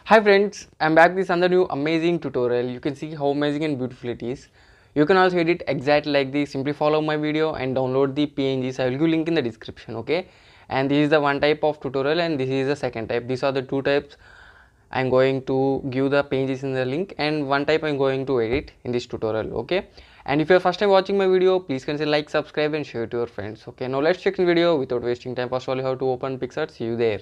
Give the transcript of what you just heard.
Hi friends, I'm back with another new amazing tutorial. You can see how amazing and beautiful it is. You can also edit exactly like this. Simply follow my video and download the PNGs. I will give link in the description, okay? And this is the one type of tutorial and this is the second type. These are the two types. I'm going to give the PNGs in the link and one type I'm going to edit in this tutorial, okay? And if you're first time watching my video, please consider like, subscribe and share to your friends, okay? Now let's check the video without wasting time. First of all, you have to open Picsart. See you there.